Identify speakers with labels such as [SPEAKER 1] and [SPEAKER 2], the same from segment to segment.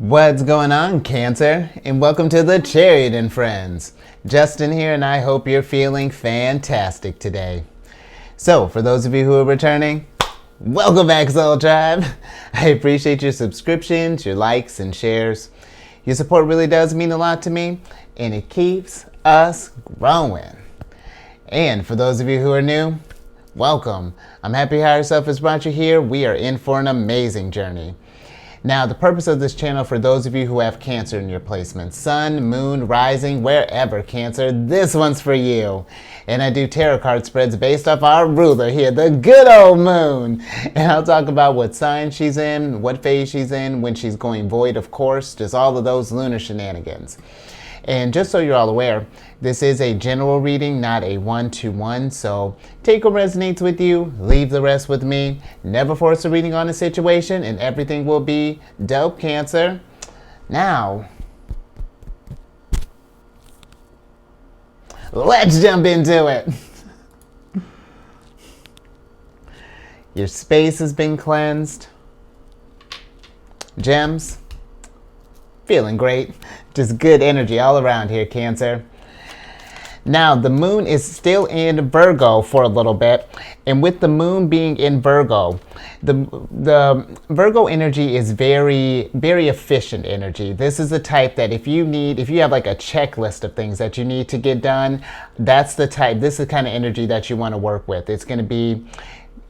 [SPEAKER 1] What's going on, Cancer? And welcome to the Chariot Friends. Justin here, and I hope you're feeling fantastic today. So, for those of you who are returning, welcome back, Soul Tribe. I appreciate your subscriptions, your likes, and shares. Your support really does mean a lot to me, and it keeps us growing. And for those of you who are new, welcome. I'm happy Higher Self has brought you here. We are in for an amazing journey. Now, the purpose of this channel, for those of you who have Cancer in your placement, Sun, Moon, Rising, wherever, Cancer, this one's for you. And I do tarot card spreads based off our ruler here, the good old Moon. And I'll talk about what sign she's in, what phase she's in, when she's going void, of course, just all of those lunar shenanigans. And just so you're all aware, this is a general reading, not a one-to-one, so take what resonates with you, leave the rest with me. Never force a reading on a situation, and everything will be dope, Cancer. Now, let's jump into it. Your space has been cleansed. Gems. Feeling great. Just good energy all around here, Cancer. Now, the moon is still in Virgo for a little bit, and with the moon being in Virgo, the Virgo energy is very, very efficient energy. This is the type that if you have like a checklist of things that you need to get done, that's the type, this is the kind of energy that you want to work with. It's going to be,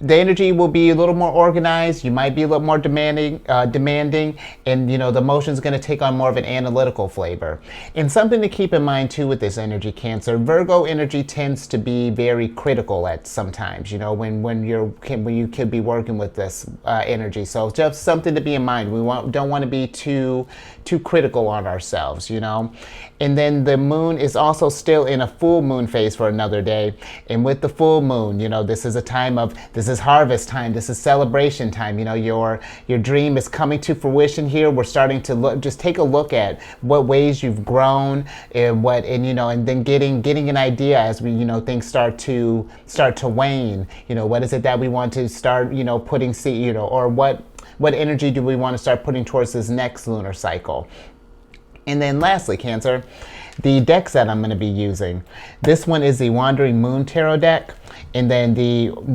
[SPEAKER 1] the energy will be a little more organized. You might be a little more demanding, and the emotion's going to take on more of an analytical flavor. And something to keep in mind too with this energy, Cancer, Virgo energy tends to be very critical at sometimes. When you could be working with this energy. So just something to be in mind. We don't want to be too critical on ourselves. And then the moon is also still in a full moon phase for another day. And with the full moon, this is a time of, this is harvest time, this is celebration time. Your dream is coming to fruition here. We're starting to just take a look at what ways you've grown and then getting an idea as we, things start to wane. What is it that we want to start, putting seed, or what energy do we want to start putting towards this next lunar cycle? And then lastly, Cancer, the decks that I'm going to be using. This one is the Wandering Moon Tarot deck. And then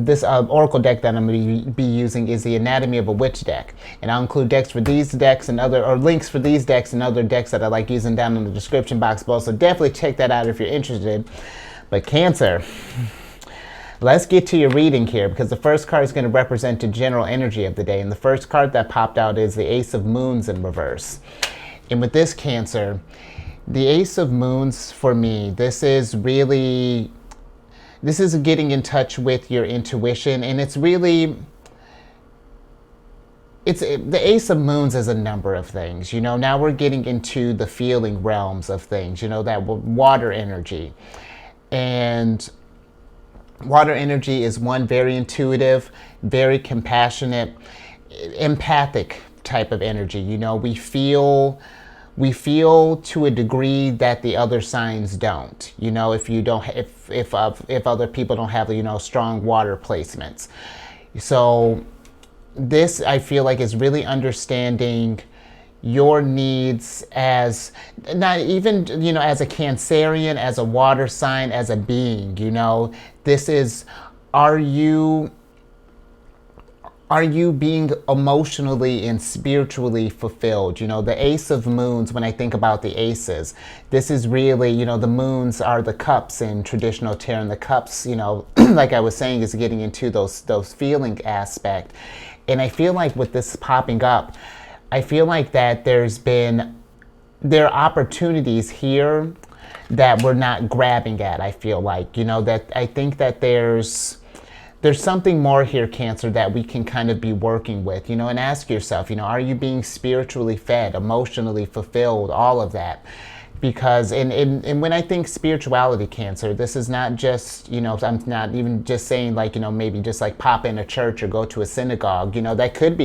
[SPEAKER 1] this Oracle deck that I'm going to be using is the Anatomy of a Witch deck. And I'll include decks for these decks and links for these decks and other decks that I like using down in the description box below. So definitely check that out if you're interested. But Cancer, let's get to your reading here, because the first card is going to represent the general energy of the day. And the first card that popped out is the Ace of Moons in reverse. And with this, Cancer, the Ace of Moons for me, this is getting in touch with your intuition, and the Ace of Moons is a number of things. Now we're getting into the feeling realms of things, that water energy. And water energy is one very intuitive, very compassionate, empathic type of energy. We feel to a degree that the other signs don't. If other people don't have strong water placements. So this, I feel like, is really understanding your needs as not even as a Cancerian, as a water sign, as a being. This is, are you being emotionally and spiritually fulfilled? The Ace of Moons, when I think about the aces, this is really, the moons are the cups in traditional tarot, and the cups, like I was saying, is getting into those feeling aspect. And I feel like with this popping up, I feel like that there are opportunities here that we're not grabbing at. I feel like, that I think that there's something more here, Cancer, that we can kind of be working with, and ask yourself, are you being spiritually fed, emotionally fulfilled, all of that? Because, and when I think spirituality, Cancer, this is not just, I'm not even just saying like, maybe just like pop in a church or go to a synagogue, that could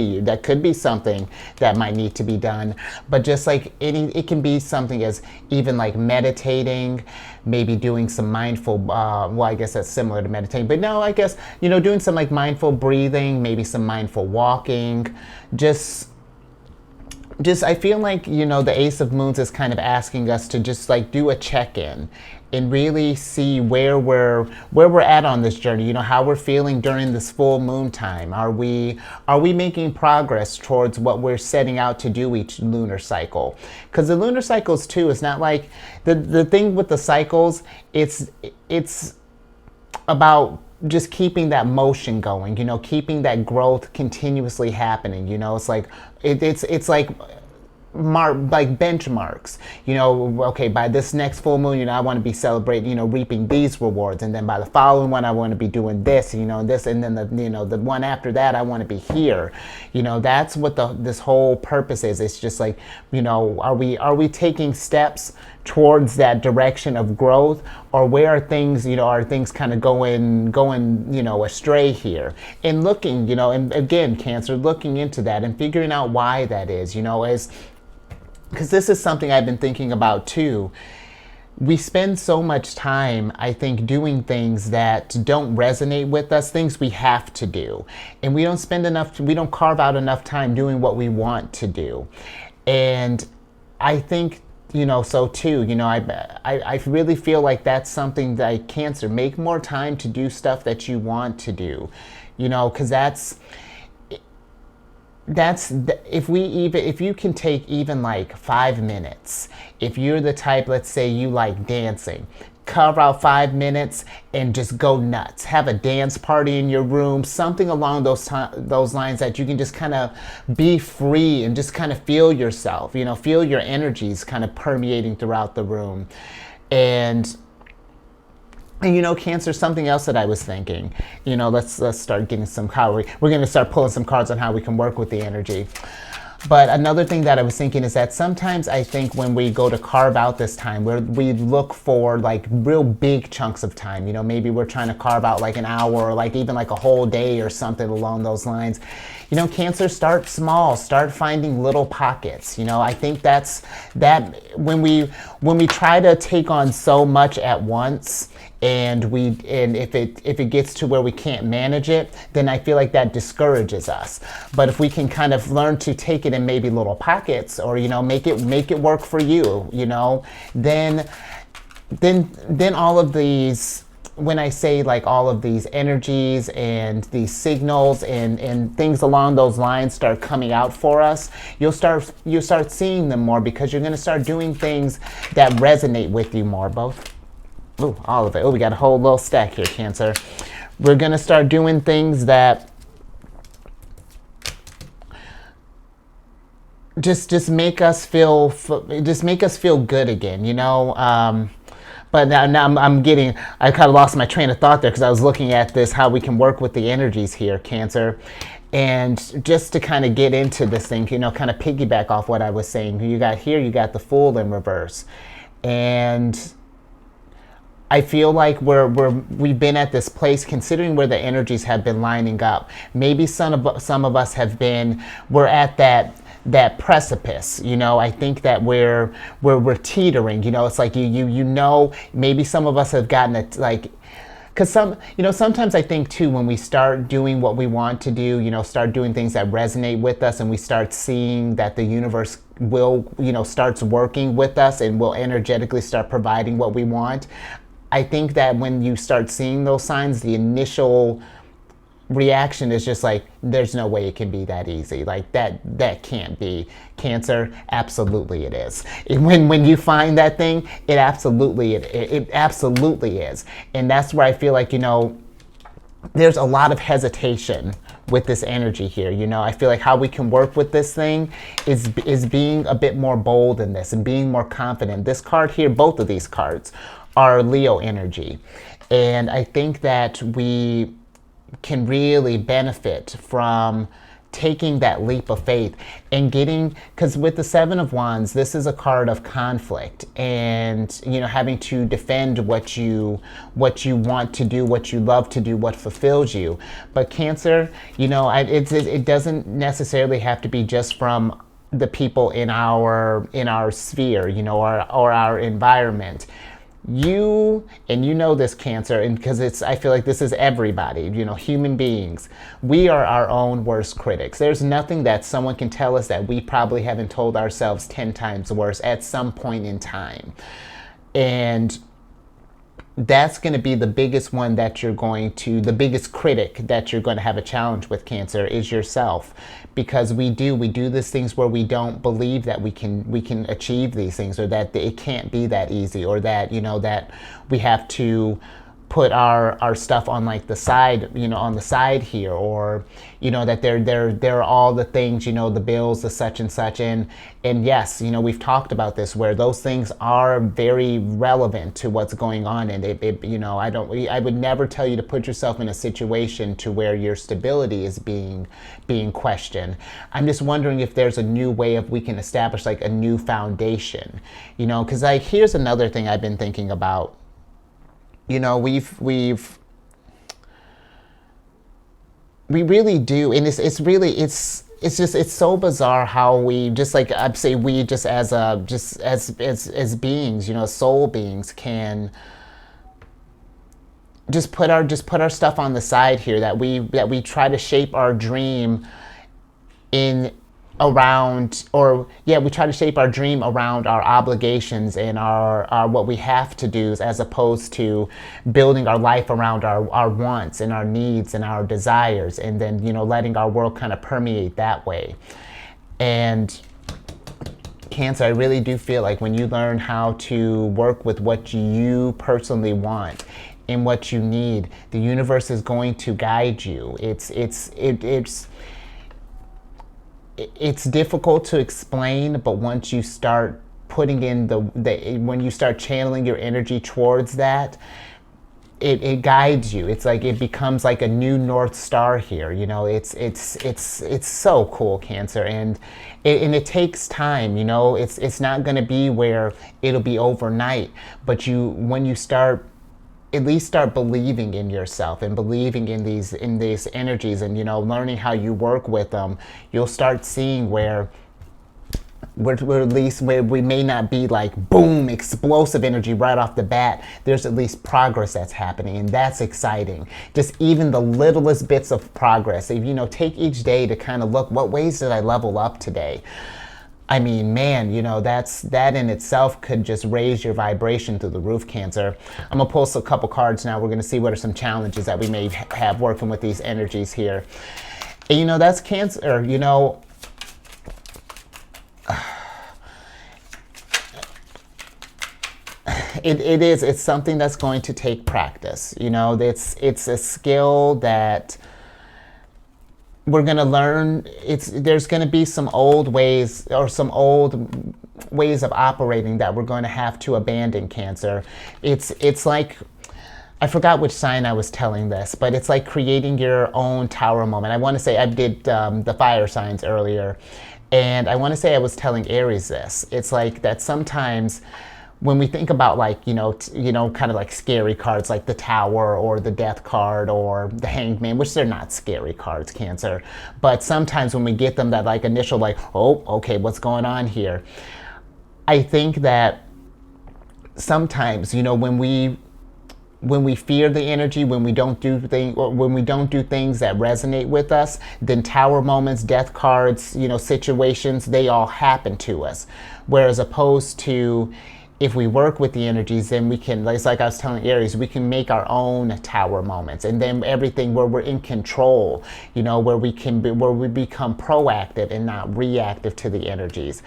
[SPEAKER 1] be something that might need to be done. But just like it can be something as even like meditating, maybe doing some mindful, well, I guess that's similar to meditating, but no, I guess, doing some like mindful breathing, maybe some mindful walking, just just I feel like, you know, the Ace of Moons is kind of asking us to just like do a check-in and really see where we're at on this journey, you know, how we're feeling during this full moon time. Are we making progress towards what we're setting out to do each lunar cycle? Because the lunar cycles too, it's not like the thing with the cycles, it's about just keeping that motion going, you know, keeping that growth continuously happening. You know, it's like it's like like benchmarks, you know. Okay, by this next full moon, you know, I want to be celebrating, you know, reaping these rewards, and then by the following one I want to be doing this, you know, this, and then the one after that I want to be here. You know, that's what this whole purpose is. It's just like, you know, are we taking steps towards that direction of growth, or where are things, you know, are things kind of going, you know, astray here? And looking, you know, and again, Cancer, looking into that and figuring out why that is, you know, because this is something I've been thinking about too. We spend so much time, I think, doing things that don't resonate with us, things we have to do. And we don't carve out enough time doing what we want to do. And I think, you know, so too, you know, I really feel like that's something that Cancer, make more time to do stuff that you want to do, you know, because if you can take even like 5 minutes, if you're the type, let's say you like dancing, carve out 5 minutes and just go nuts. Have a dance party in your room, something along those lines, that you can just kind of be free and just kind of feel yourself, you know, feel your energies kind of permeating throughout the room. And you know, Cancer, something else that I was thinking, you know, let's start getting we're going to start pulling some cards on how we can work with the energy. But another thing that I was thinking is that sometimes I think when we go to carve out this time, we look for like real big chunks of time. You know, maybe we're trying to carve out like an hour, or like even like a whole day or something along those lines. You know, Cancer, start small, start finding little pockets. You know, I think that when we try to take on so much at once, and if it gets to where we can't manage it, then I feel like that discourages us. But if we can kind of learn to take it in maybe little pockets, or, you know, make it work for you, you know, then all of these, when I say like all of these energies and these signals and things along those lines start coming out for us, you'll start seeing them more, because you're going to start doing things that resonate with you more. Ooh, all of it. Oh, we got a whole little stack here, Cancer. We're going to start doing things that just make us feel good again, you know. But now I kind of lost my train of thought there, because I was looking at this, how we can work with the energies here, Cancer. And just to kind of get into this thing, you know, kind of piggyback off what I was saying, you got the Fool in reverse. And I feel like we've been at this place, considering where the energies have been lining up. Maybe some of us we're at that precipice, you know. I think that we're teetering, you know. It's like you know, maybe some of us have gotten it, like, because sometimes I think too, when we start doing what we want to do, you know, start doing things that resonate with us, and we start seeing that the universe will, you know, starts working with us and will energetically start providing what we want. I think that when you start seeing those signs, the initial reaction is just like, there's no way it can be that easy. Like that can't be. Cancer, absolutely it is. When you find that thing, it absolutely is. And that's where I feel like, you know, there's a lot of hesitation with this energy here. You know, I feel like how we can work with this thing is being a bit more bold in this and being more confident. This card here, both of these cards, are Leo energy. And I think that we can really benefit from taking that leap of faith and because with the Seven of Wands, this is a card of conflict and, you know, having to defend what you want to do, what you love to do, what fulfills you. But Cancer, you know, it doesn't necessarily have to be just from the people in our sphere, you know, or our environment. And you know this, Cancer, and because I feel like this is everybody, human beings, we are our own worst critics. There's nothing that someone can tell us that we probably haven't told ourselves 10 times worse at some point in time. And that's going to be the biggest one that the biggest critic that you're going to have a challenge with, Cancer, is yourself. Because we do these things where we don't believe that we can achieve these things, or that it can't be that easy, or that, that we have to put our stuff on like the side, on the side here, or, that there are all the things, the bills, the such and such. And yes, we've talked about this, where those things are very relevant to what's going on. And I would never tell you to put yourself in a situation to where your stability is being questioned. I'm just wondering if there's a new way we can establish like a new foundation, because like, here's another thing I've been thinking about. We really do, and it's so bizarre how we just, like, I'd say we just as beings, soul beings, can just put our stuff on the side here, that we try to shape our dream we try to shape our dream around our obligations and our what we have to do, as opposed to building our life around our wants and our needs and our desires, and then letting our world kind of permeate that way. And Cancer, I really do feel like when you learn how to work with what you personally want and what you need, the universe is going to guide you. It's difficult to explain, but once you start putting in when you start channeling your energy towards that, it guides you. It's like it becomes like a new North Star here. It's so cool, Cancer, and it takes time. It's not going to be where it'll be overnight, but when you at least start believing in yourself and believing in these energies, and learning how you work with them, you'll start seeing where at least where we may not be like boom explosive energy right off the bat, there's at least progress that's happening, and that's exciting. Just even the littlest bits of progress. If take each day to kind of look, what ways did I level up today? I mean, man, that in itself could just raise your vibration through the roof, Cancer. I'm going to pull a couple cards now. We're going to see what are some challenges that we may have working with these energies here. And, that's Cancer, it's something that's going to take practice. It's a skill that we're going to learn. There's going to be some old ways of operating that we're going to have to abandon, Cancer. It's like, I forgot which sign I was telling this, but it's like creating your own tower moment. I want to say I did the fire signs earlier, and I want to say I was telling Aries this. It's like that sometimes when we think about like, kind of like scary cards like the Tower or the Death card or the Hanged Man, which they're not scary cards, Cancer, but sometimes when we get them, that like initial like, oh, okay, what's going on here? I think that sometimes, when we fear the energy, when we don't do things that resonate with us, then Tower moments, Death cards, situations, they all happen to us. Whereas opposed to, if we work with the energies, then we can, like I was telling Aries, we can make our own Tower moments, and then everything where we're in control, where we become proactive and not reactive to the energies.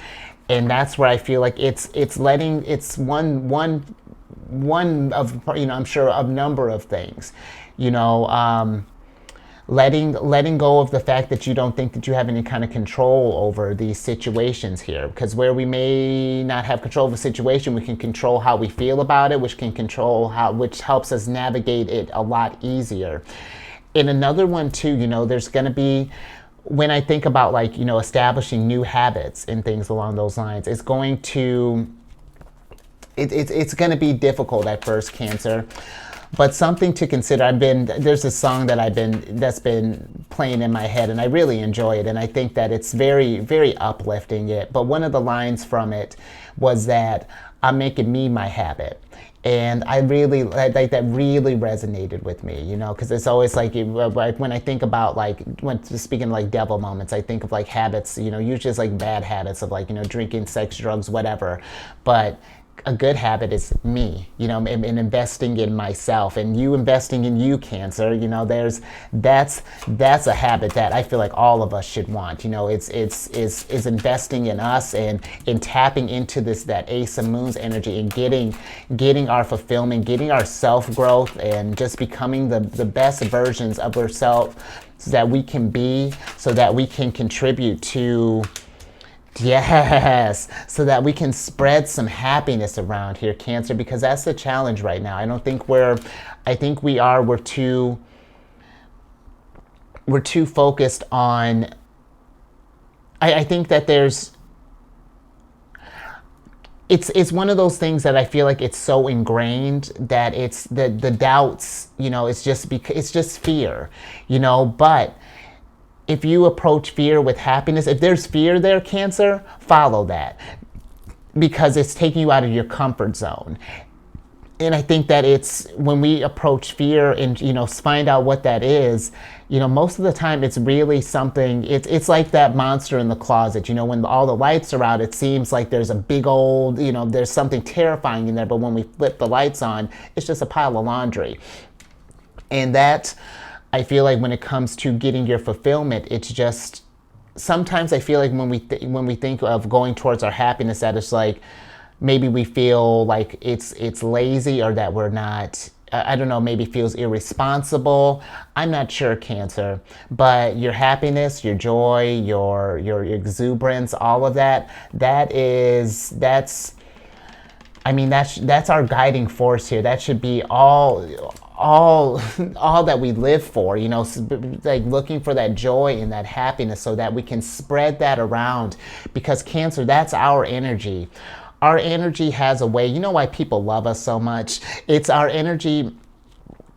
[SPEAKER 1] And that's where I feel like it's one of, I'm sure, of number of things, letting go of the fact that you don't think that you have any kind of control over these situations here, because where we may not have control of a situation, we can control how we feel about it, which helps us navigate it a lot easier. And another one too, there's going to be, when I think about like, establishing new habits and things along those lines, it's going to be difficult at first, Cancer. But something to consider. There's a song that's been playing in my head, and I really enjoy it, and I think that it's very, very uplifting. But one of the lines from it was that I'm making me my habit. And I really like that really resonated with me, because it's always like when I think about when speaking of like devil moments, I think of like habits, usually it's like bad habits of like, drinking, sex, drugs, whatever. But a good habit is me, and investing in myself, and you investing in you, Cancer. That's a habit that I feel like all of us should want. It's investing in us and in tapping into that Ace of Moons energy and getting our fulfillment, getting our self growth, and just becoming the best versions of ourselves so that we can be, so that we can contribute to. Yes, so that we can spread some happiness around here, Cancer, because that's the challenge right now. I think we're too focused on, I think that it's one of those things that I feel like it's so ingrained that it's the doubts, it's just fear, but if you approach fear with happiness, if there's fear there, Cancer, follow that, because it's taking you out of your comfort zone. And I think that it's when we approach fear and find out what that is, most of the time it's really something. It's like that monster in the closet. When all the lights are out, it seems like there's a big old, there's something terrifying in there. But when we flip the lights on, it's just a pile of laundry. And that, I feel like when it comes to getting your fulfillment, it's just sometimes I feel like when we think of going towards our happiness, that it's like maybe we feel like it's lazy, or that we're not. I don't know. Maybe feels irresponsible. I'm not sure, Cancer. But your happiness, your joy, your exuberance, all of that. That's our guiding force here. That should be all that we live for, like looking for that joy and that happiness so that we can spread that around, because Cancer, that's our energy. Our energy has a way, why people love us so much? It's our energy.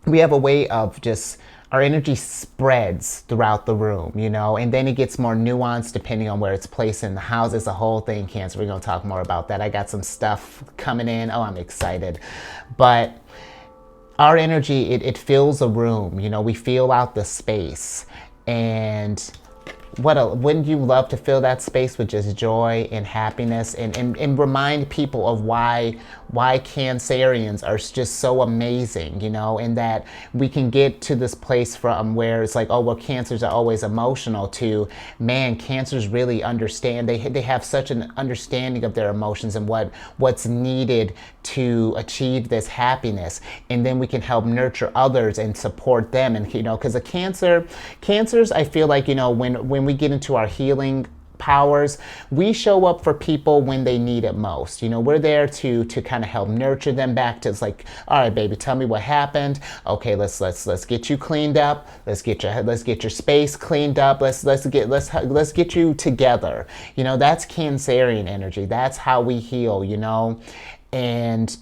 [SPEAKER 1] We have a way of just, our energy spreads throughout the room, and then it gets more nuanced depending on where it's placed in the house. It's a whole thing, Cancer. We're going to talk more about that. I got some stuff coming in. Oh, I'm excited. But our energy, it fills a room, we feel out the space. And wouldn't you love to fill that space with just joy and happiness, and remind people of why Cancerians are just so amazing, and that we can get to this place from where it's like, oh, well, Cancers are always emotional, to, man, Cancers really understand. They have such an understanding of their emotions and what's needed to achieve this happiness, and then we can help nurture others and support them. And because a Cancers, I feel like, when we get into our healing powers, we show up for people when they need it most. We're there to kind of help nurture them back to, it's like, all right, baby, tell me what happened. Okay, let's get you cleaned up. Let's get your space cleaned up. Let's get you together. That's Cancerian energy. That's how we heal. And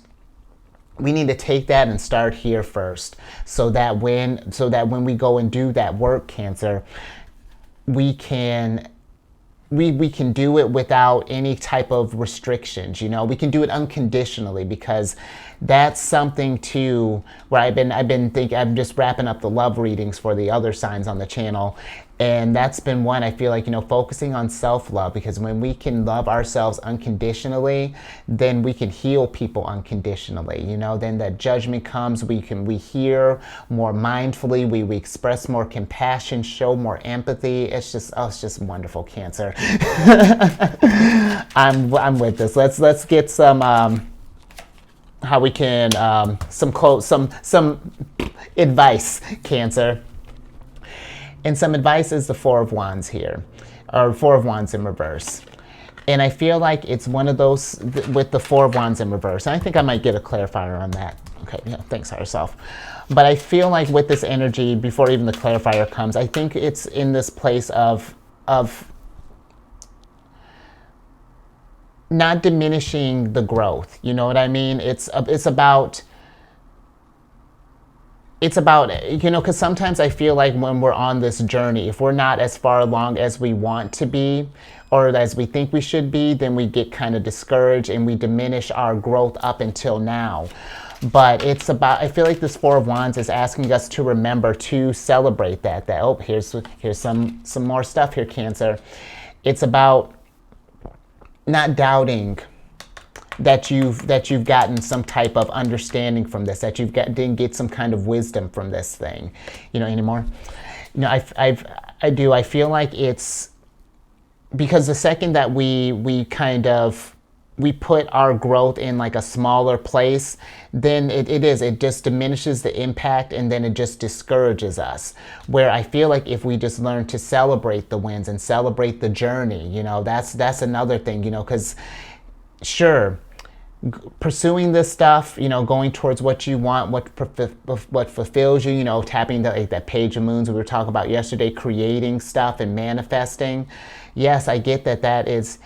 [SPEAKER 1] we need to take that and start here first, so that when we go and do that work, Cancer, we can do it without any type of restrictions. We can do it unconditionally, because that's something too where I'm just wrapping up the love readings for the other signs on the channel. And that's been one, I feel like, focusing on self-love, because when we can love ourselves unconditionally, then we can heal people unconditionally. Then that judgment comes, we hear more mindfully, we express more compassion, show more empathy. It's just wonderful, Cancer. I'm with this. Let's get some how we can some advice, Cancer. And some advice is the Four of Wands here, or Four of Wands in reverse. And I feel like it's one of those with the Four of Wands in reverse. And I think I might get a clarifier on that. Okay, yeah, thanks, higher self. But I feel like with this energy, before even the clarifier comes, I think it's in this place of not diminishing the growth. You know what I mean? It's about it's about, because sometimes I feel like when we're on this journey, if we're not as far along as we want to be or as we think we should be, then we get kind of discouraged and we diminish our growth up until now. But it's about, I feel like this Four of Wands is asking us to remember to celebrate that. Oh, here's some more stuff here, Cancer. It's about not doubting that you've gotten some type of understanding from this, that didn't get some kind of wisdom from this thing, anymore. I feel like it's because the second that we put our growth in like a smaller place, then it just diminishes the impact, and then it just discourages us. Where I feel like if we just learn to celebrate the wins and celebrate the journey, that's another thing, because sure, pursuing this stuff, going towards what you want, what fulfills you, tapping that page of moons we were talking about yesterday, creating stuff and manifesting. Yes, I get that it's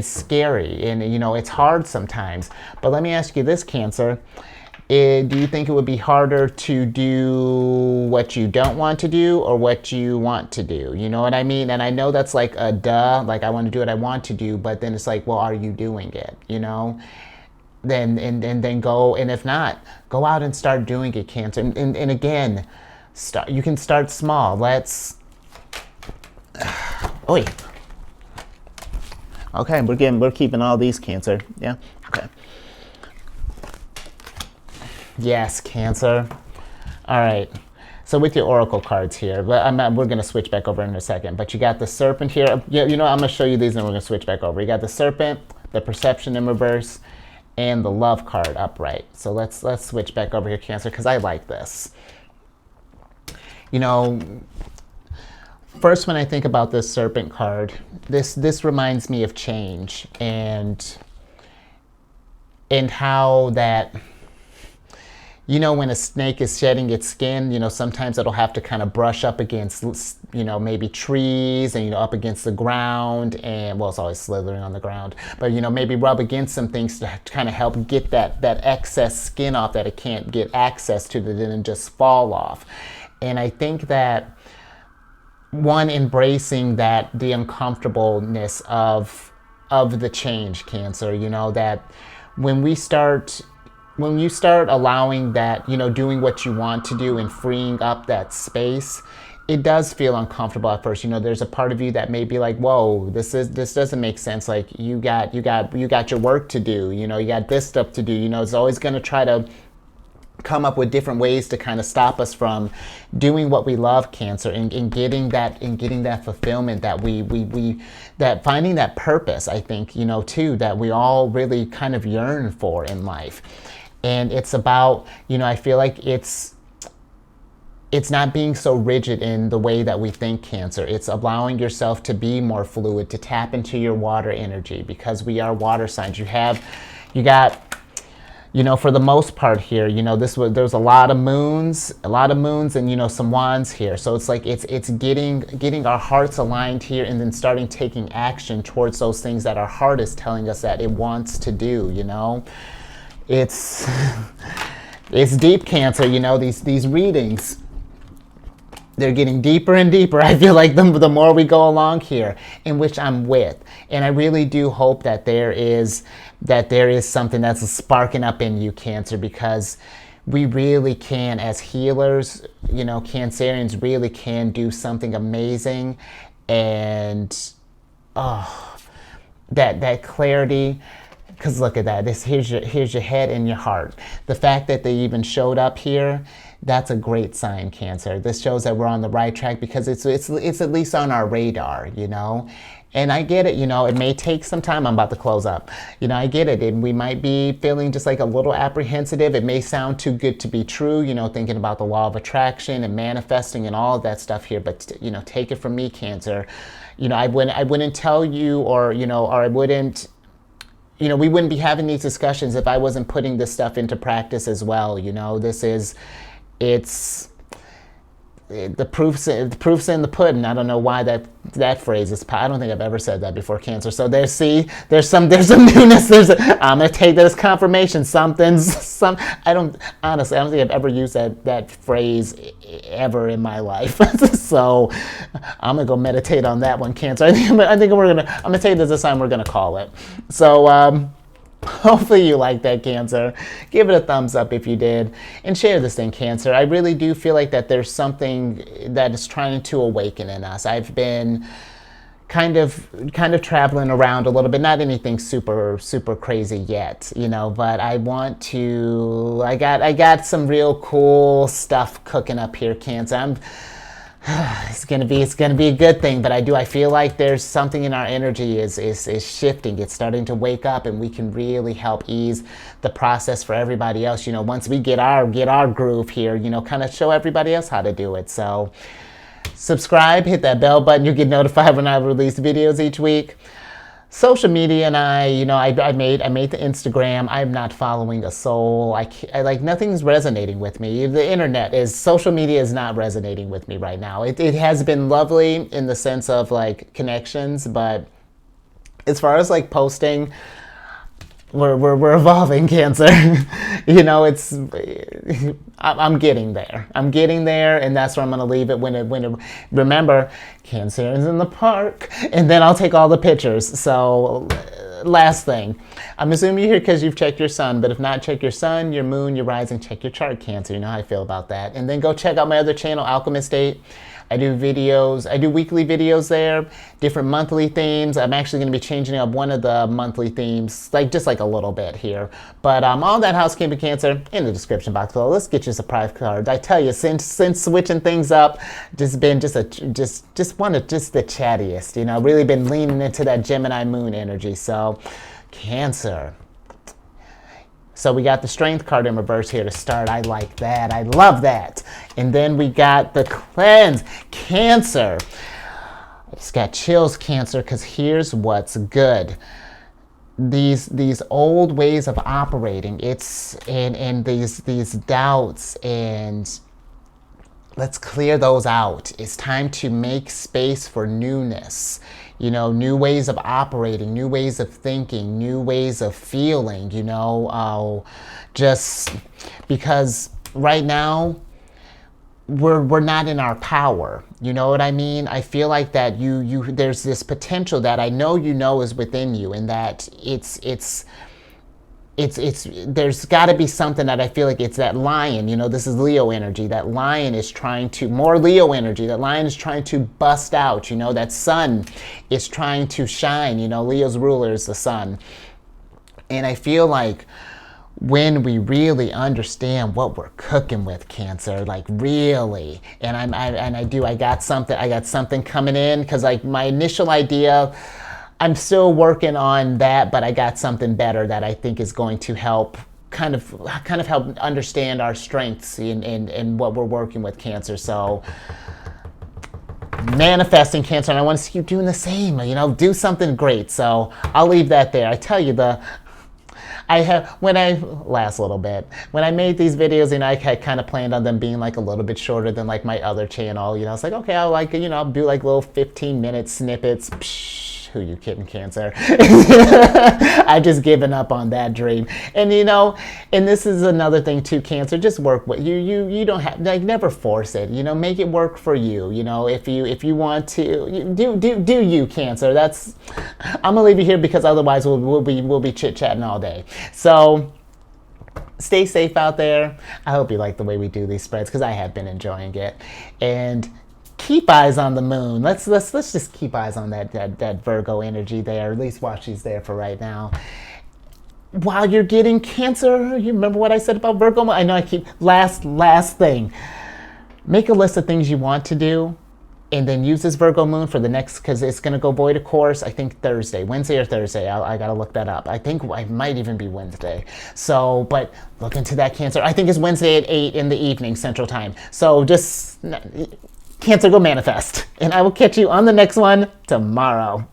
[SPEAKER 1] scary and it's hard sometimes. But let me ask you this, Cancer. Do you think it would be harder to do what you don't want to do or what you want to do? You know what I mean? And I know that's like a duh, like I want to do what I want to do, but then it's like, well, are you doing it? Then go, and if not, go out and start doing it, Cancer. And again, you can start small. Oi. Okay, we're keeping all these, Cancer. Yeah. Okay. Yes, Cancer. All right. So with your oracle cards here, but we're going to switch back over in a second. But you got the Serpent here. Yeah, I'm going to show you these, and we're going to switch back over. You got the Serpent, the Perception in reverse, and the Love card upright. So let's switch back over here, Cancer, because I like this. First, when I think about this Serpent card, this reminds me of change and how that, when a snake is shedding its skin, sometimes it'll have to kind of brush up against, maybe trees and, up against the ground, and, well, it's always slithering on the ground, but, maybe rub against some things to kind of help get that excess skin off that it can't get access to, that didn't just fall off. And I think that embracing the uncomfortableness of the change, Cancer, that when you start allowing that, doing what you want to do and freeing up that space, it does feel uncomfortable at first. There's a part of you that may be like, whoa, this doesn't make sense. Like you got your work to do, you got this stuff to do, it's always going to try to come up with different ways to kind of stop us from doing what we love, Cancer, and getting that fulfillment that that finding that purpose, I think, too, that we all really kind of yearn for in life. And it's about, I feel like it's not being so rigid in the way that we think, Cancer. It's allowing yourself to be more fluid, to tap into your water energy, because we are water signs. You got for the most part here, there's a lot of moons and, some wands here. So it's like, it's getting our hearts aligned here, and then starting taking action towards those things that our heart is telling us that it wants to do, It's deep, Cancer, these readings. They're getting deeper and deeper. I feel like the more we go along here, in which I'm with. And I really do hope that there is something that's sparking up in you, Cancer, because we really can, as healers, Cancerians really can do something amazing. And that clarity. Because look at that. Here's your head and your heart. The fact that they even showed up here, that's a great sign, Cancer. This shows that we're on the right track, because it's at least on our radar, And I get it, it may take some time. I'm about to close up. I get it. And we might be feeling just like a little apprehensive. It may sound too good to be true, thinking about the law of attraction and manifesting and all of that stuff here. But, take it from me, Cancer. I wouldn't tell you, or I wouldn't, we wouldn't be having these discussions if I wasn't putting this stuff into practice as well. the proof's in the pudding. I don't know why that phrase is. I don't think I've ever said that before, Cancer. So there's some newness. I'm gonna take that as confirmation. I don't think I've ever used that phrase ever in my life. So I'm gonna go meditate on that one, Cancer. I'm gonna tell you this time we're gonna call it. So hopefully you like that, Cancer. Give it a thumbs up if you did, and share this thing, Cancer. I really do feel like that there's something that is trying to awaken in us. I've been kind of traveling around a little bit, not anything super crazy yet, but I got some real cool stuff cooking up here, Cancer. It's gonna be a good thing, but I feel like there's something in our energy is shifting. It's starting to wake up, and we can really help ease the process for everybody else. Once we get our groove here, kind of show everybody else how to do it. So subscribe, hit that bell button. You'll get notified when I release videos each week. Social media and I made the Instagram. I'm not following a soul. I like, nothing's resonating with me. Social media is not resonating with me right now. It has been lovely in the sense of like connections, but as far as like posting, we're evolving, Cancer. I'm getting there. And that's where I'm gonna leave it. Remember, Cancer is in the park, and then I'll take all the pictures. So, last thing, I'm assuming you're here because you've checked your sun, but if not, check your sun, your moon, your rising, check your chart, Cancer. You know how I feel about that. And then go check out my other channel, Alchemist 8. I do weekly videos there, different monthly themes. I'm actually going to be changing up one of the monthly themes, just a little bit here. But all that housekeeping, Cancer, in the description box below. Let's get you some private cards. I tell you, since switching things up, been just the chattiest. Really been leaning into that Gemini moon energy. So, Cancer. So we got the Strength card in reverse here to start. I like that. I love that. And then we got the Cleanse. Cancer. I just got chills, Cancer, because here's what's good. These old ways of operating, and these doubts, and let's clear those out. It's time to make space for newness. New ways of operating, new ways of thinking, new ways of feeling, just because right now we're not in our power. You know what I mean? I feel like that there's this potential that I know is within you, and that there's got to be something that I feel like it's that lion. This is Leo energy. That lion is more Leo energy. That lion is trying to bust out. That sun is trying to shine. Leo's ruler is the sun. And I feel like when we really understand what we're cooking with, Cancer, really, and I got something coming in, because my initial idea, I'm still working on that, but I got something better that I think is going to help kind of help understand our strengths in what we're working with, Cancer. So manifesting, Cancer, and I want to see you doing the same, do something great. So I'll leave that there. I tell you, when I made these videos, I had kind of planned on them being a little bit shorter than my other channel. It's okay, I'll do little 15-minute snippets. Psh, who you kidding, Cancer? I've just given up on that dream. And and this is another thing too, Cancer. Just work with you don't have never force it. Make it work for you. If you want to do you, Cancer. I'm gonna leave you here, because otherwise we'll be chit-chatting all day. So stay safe out there. I hope you like the way we do these spreads, because I have been enjoying it. And keep eyes on the moon. Let's just keep eyes on that Virgo energy there. At least while she's there for right now. While you're getting, Cancer, you remember what I said about Virgo? I know I keep last thing. Make a list of things you want to do, and then use this Virgo moon for the next, because it's going to go void of course, I think Wednesday or Thursday. I got to look that up. I think it might even be Wednesday. So, but look into that, Cancer. I think it's Wednesday at 8 in the evening Central Time. So just, Cancer, go manifest. And I will catch you on the next one tomorrow.